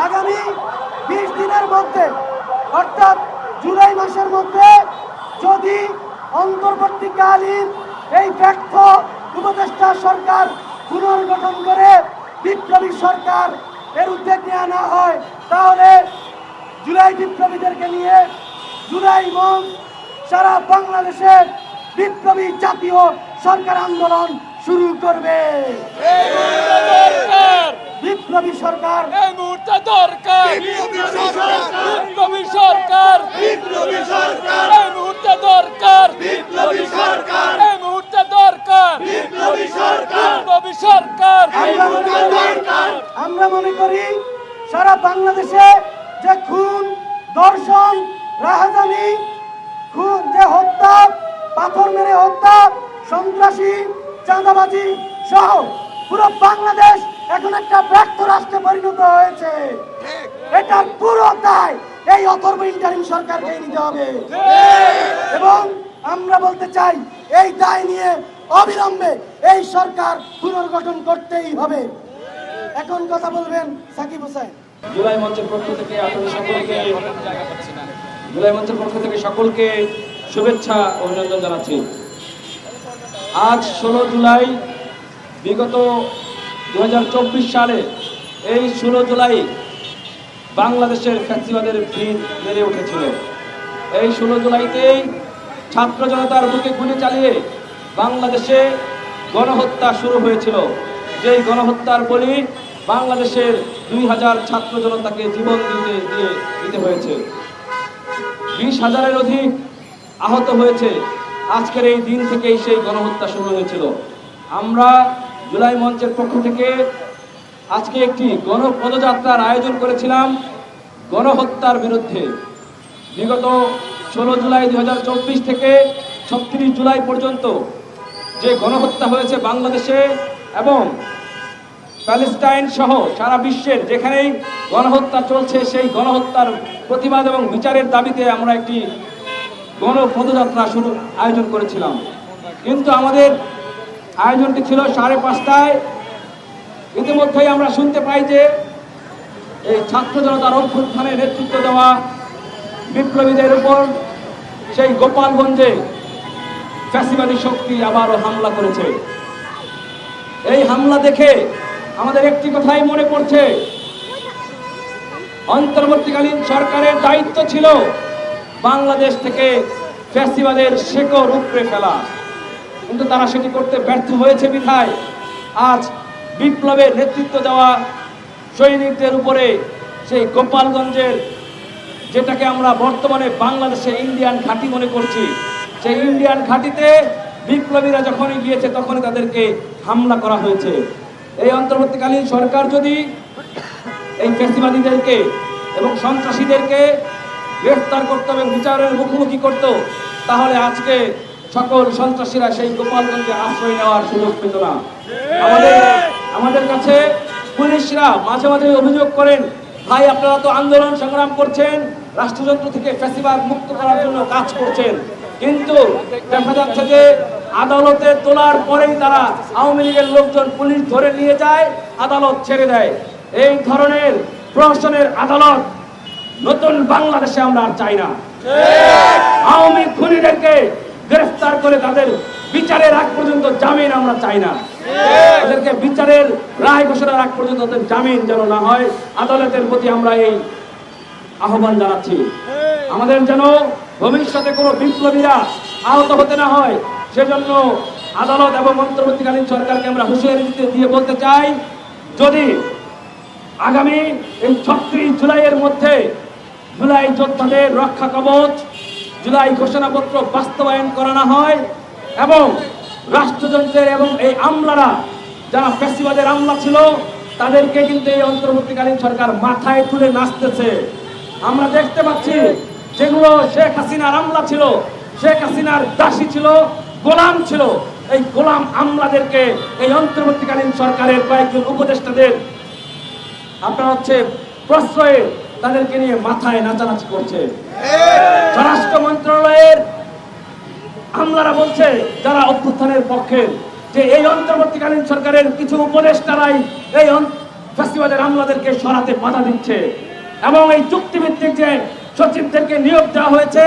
আগামী 20 দিনের মধ্যে অর্থাৎ জুলাই মাসের মধ্যে যদি অন্তর্বর্তীকালীন এই ব্যর্থ উপদেষ্টা সরকার পুনর্গঠন করে বিপ্লবী সরকার এর উদ্যোগ নেওয়া না হয়, তাহলে জুলাই বিপ্লবীদেরকে নিয়ে জুলাই মঞ্চ সারা বাংলাদেশে বিপ্লবী জাতীয় সরকার আন্দোলন শুরু করবে। বিপ্লবী সরকার এই মুহূর্তে দরকার, বিপ্লবী সরকার, বিপ্লবী সরকার, এই মুহূর্তে দরকার, বিপ্লবী সরকার, এই মুহূর্তে দরকার, বিপ্লবী সরকার, বিপ্লবী সরকার। আমরা মনে করি সারা বাংলাদেশে যে খুন, ধর্ষণ, রাহাজানি, খুন, যে হত্যা, পাথর মেরে হত্যা, সন্ত্রাসী, চাঁদাবাজি সহ পুরো বাংলাদেশ এখন একটা ব্যর্থ রাষ্ট্রে পরিণত হয়েছে। এটার পুরো দায় এই অথর্ব ইন্টারিম সরকারকে নিতে হবে এবং আমরা বলতে চাই এই দায় নিয়ে অবিলম্বে এই সরকার পুনর্গঠন করতেই হবে। এখন কথা বলবেন সাকিব হোসেন। জুলাই মঞ্চের পক্ষ থেকে আপনাদের সকলকে জুলাই মঞ্চের পক্ষ থেকে সকলকে শুভেচ্ছা ও অভিনন্দন জানাচ্ছি। আজ 16 জুলাই, বিগত 2024 সালে এই 16 জুলাই বাংলাদেশের ফ্যাসিবাদের ভিড় বেড়ে উঠেছিল। এই 16 জুলাইতেই ছাত্র জনতার বুকে গুলি চালিয়ে বাংলাদেশে গণহত্যা শুরু হয়েছিল। যেই গণহত্যার বলি বাংলাদেশের 2000 ছাত্র জনতাকে জীবন দিতে হয়েছে। 20,000-এর অধিক আহত হয়েছে। আজকের এই দিন থেকেই সেই গণহত্যা শুরু হয়েছিল। আমরা জুলাই মঞ্চের পক্ষ থেকে আজকে একটি গণপদযাত্রার আয়োজন করেছিলাম গণহত্যার বিরুদ্ধে। বিগত 16 জুলাই 2024 থেকে 36 জুলাই পর্যন্ত যে গণহত্যা হয়েছে বাংলাদেশে এবং প্যালেস্টাইন সহ সারা বিশ্বের যেখানেই গণহত্যা চলছে, সেই গণহত্যার প্রতিবাদ এবং বিচারের দাবিতে আমরা একটি গণপদযাত্রা আয়োজন করেছিলাম। কিন্তু আমাদের আয়োজনটি ছিল 5:30টায়। ইতিমধ্যেই আমরা শুনতে পাই যে এই ছাত্র জনতার অভ্যুত্থানে নেতৃত্ব দেওয়া বিপ্লবীদের উপর সেই গোপালগঞ্জে ফ্যাসিবাদী শক্তি আবারও হামলা করেছে। এই হামলা দেখে আমাদের একটি কথাই মনে পড়ছে, অন্তর্বর্তীকালীন সরকারের দায়িত্ব ছিল বাংলাদেশ থেকে ফ্যাসিবাদের শেকড় উপড়ে ফেলা, কিন্তু তারা সেটি করতে ব্যর্থ হয়েছে বিধায় আজ বিপ্লবের নেতৃত্ব দেওয়া সৈনিকদের উপরে সেই গোপালগঞ্জের, যেটাকে আমরা বর্তমানে বাংলাদেশে ইন্ডিয়ান ঘাঁটি মনে করছি, সেই ইন্ডিয়ান ঘাঁটিতে বিপ্লবীরা যখনই গিয়েছে তখনই তাদেরকে হামলা করা হয়েছে। এই অন্তর্বর্তীকালীন সরকার যদি এই ফ্যাসিবাদীদেরকে এবং সন্ত্রাসীদেরকে গ্রেফতার করত এবং বিচারের মুখোমুখি করত, তাহলে আজকে সকল সন্ত্রাসীরা সেই গোপালগঞ্জে আশ্রয় নেওয়ার সুযোগ পেত না। আমাদের কাছে পুলিশরা মাঝে মাঝে অভিযোগ করেন, ভাই আপনারা তো আন্দোলন সংগ্রাম করছেন, রাষ্ট্রযন্ত্র থেকে ফ্যাসিবাদ মুক্ত করার জন্য কাজ করছেন, কিন্তু দেখা যাচ্ছে যে আদালতে তোলার পরেই তারা আওয়ামী লীগের লোকজন পুলিশ ধরে নিয়ে যায়, আদালত ছেড়ে দেয়। এই ধরনের প্রশাসনের আদালত নতুন বাংলাদেশে আমরা আর চাই না। আওয়ামী খুনিদেরকে গ্রেফতার করে তাদের বিচারের আগ পর্যন্ত জামিন আমরা চাই না। তাদেরকে বিচারের রায় ঘোষণার আগ পর্যন্ত তাদের জামিন যেন না হয়, আদালতের প্রতি আমরা এই আহ্বান জানাচ্ছি। আমাদের যেন ভবিষ্যতে কোনো বিপ্লবীরা আহত হতে না হয়, সেজন্য আদালত এবং অন্তর্বর্তীকালীন সরকারকে আমরা হুঁশিয়ারি দিয়ে বলতে চাই, যদি আগামী এই 36 জুলাইয়ের মধ্যে জুলাই যোদ্ধাদের রক্ষা কবচ, জুলাই ঘোষণাপত্র বাস্তবায়ন করা না হয় এবং রাষ্ট্রযন্ত্রের এবং এই আমলারা যারা ফ্যাসিবাদের আমলা ছিল তাদেরকে কিন্তু এই অন্তর্বর্তীকালীন সরকার মাথায় তুলে নাচতেছে। আমরা দেখতে পাচ্ছি যেগুলো শেখ হাসিনার আমলা ছিল, শেখ হাসিনার দাসী ছিল, গোলাম ছিল, এই গোলাম আমলাদেরকে এই অন্তর্বর্তীকালীন সরকারের কয়েকজন উপদেষ্টাদের আপনার প্রশ্রয়ে তাদেরকে নিয়ে মাথায় নাচানাচি করছে। স্বরাষ্ট্র মন্ত্রণালয়ের আমলারা বলছে, যারা অভ্যুত্থানের পক্ষে, যে এই অন্তর্বর্তীকালীন সরকারের কিছু উপদেষ্টারাই এই ফ্যাসিবাদের আমলাদেরকে সরাতে বাধা দিচ্ছে এবং এই চুক্তিভিত্তিক যে সচিবদেরকে নিয়োগ দেওয়া হয়েছে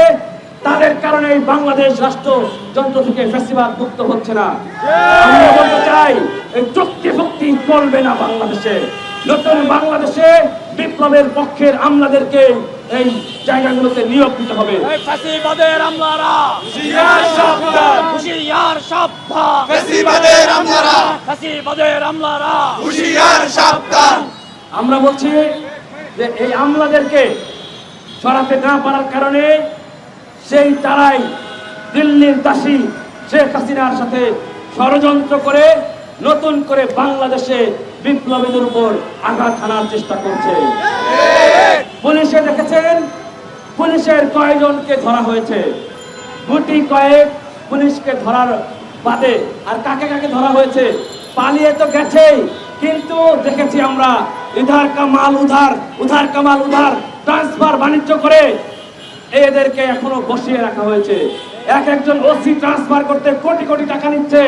তাদের কারণে এই বাংলাদেশ রাষ্ট্রযন্ত্র থেকে ফ্যাসিবাদ মুক্ত হচ্ছে না। আমরা বলতে চাই এই চুক্তিভুক্তি চলবে না বাংলাদেশে। নতুন বাংলাদেশে বিপ্লবের পক্ষের আমলাদেরকে এই জায়গাগুলোতে নিয়োগ দিতে হবে। ফ্যাসিবাদের আমলারা হুঁশিয়ার সাবধান, হুঁশিয়ার সাবধান, ফ্যাসিবাদের আমলারা ফ্যাসিবাদের আমলারা হুঁশিয়ার সাবধান। আমরা বলছি যে এই আমলাদেরকে সরাতে না পারার কারণে সেই তারাই দিল্লির দাসী শেখ হাসিনার সাথে ষড়যন্ত্র করে নতুন করে বাংলাদেশে বিপ্লবীদের উপর আঘাত হানার চেষ্টা করছে। পুলিশে দেখেছেন পুলিশের কয়েকজনকে ধরা হয়েছে, গুটি কয়েক পুলিশকে ধরার বাদে আর কাকে কাকে ধরা হয়েছে পালিয়ে তো গেছেই, কিন্তু দেখেছি আমরা ইধার কামাল উধার, উধার কামাল উধার ট্রান্সফার বাণিজ্য করে এদেরকে এখনো বসিয়ে রাখা হয়েছে। একজন ওসি ট্রান্সফার করতে কোটি কোটি টাকা নিচ্ছে,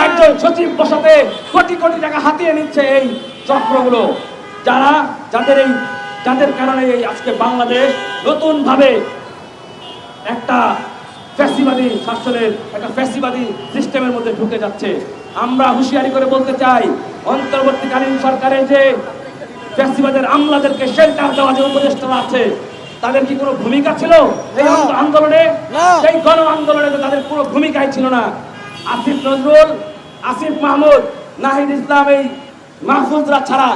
একজন সচিব বসাতে কোটি কোটি টাকা হাতিয়ে নিচ্ছে এই চক্রগুলো, যাদের কারণে এই আজকে বাংলাদেশ নতুন ভাবে একটা ফ্যাসিবাদী শাসনের একটা ফ্যাসিবাদী সিস্টেমের মধ্যে ঢুকে যাচ্ছে। আমরা হুঁশিয়ারি করে বলতে চাই অন্তর্বর্তীকালীন সরকারের যে ফ্যাসিবাদের আমলাদেরকে শেল্টার দেওয়া যে উপদেষ্টারা আছে তাদের কি কোনো ভূমিকা ছিল এই আন্দোলনে? এই গণ আন্দোলনে তো তাদের কোনো ভূমিকাই ছিল না। আসিফ নজরুল, আসিফ মাহমুদ, নাহিদ ইসলাম, এই মাহফুজরা ছাড়া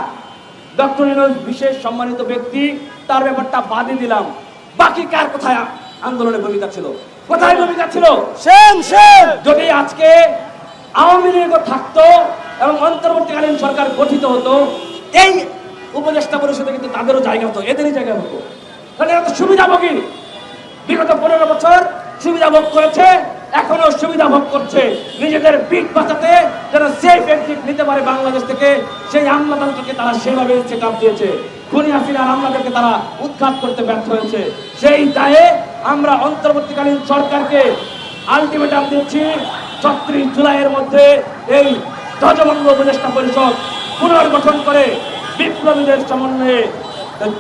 ডক্টর ইউনূস বিশেষ সম্মানিত ব্যক্তি, তার ব্যাপারটা বাদই দিলাম। বাকি কার কোথায় আন্দোলনে ভূমিকা ছিল? কোথায় ভূমিকা ছিল? যদি আজকে আওয়ামী লীগও থাকতো এবং অন্তর্বর্তীকালীন সরকার গঠিত হতো, এই উপদেষ্টা পরিষদে কিন্তু তাদেরও জায়গা হতো, এদেরই জায়গা হতো। তাহলে এরা তো সুবিধাভোগী, বিগত 15 বছর সুবিধা ভোগ করেছে, এখনো সুবিধা ভোগ করছে। নিজেদের পিঠ বাঁচাতে যারা সেফ এক্সিট নিতে পারে বাংলাদেশ থেকে, সেই আমলাতন্ত্রকে তারা সেভাবে সেট আপ দিয়েছে। খুনি হাসিনার আমলাদেরকে তারা উৎখাত করতে ব্যর্থ হয়েছে। সেই দায়ে আমরা অন্তর্বর্তীকালীন সরকারকে আলটিমেটাম দিচ্ছি 36 জুলাইয়ের মধ্যে এই ধ্বজভঙ্গ উপদেষ্টা পরিষদ পুনর্গঠন করে বিপ্লবীদের সমন্বয়ে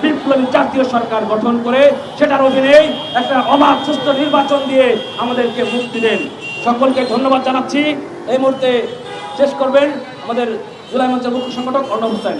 বিপ্লবী জাতীয় সরকার গঠন করে সেটার অধীনেই একটা অবাধ সুস্থ নির্বাচন দিয়ে আমাদেরকে মুক্তি দেন। সকলকে ধন্যবাদ জানাচ্ছি। এই মুহূর্তে শেষ করবেন আমাদের জুলাই মঞ্চের মুখ্য সংগঠক অর্ণব হোসেন।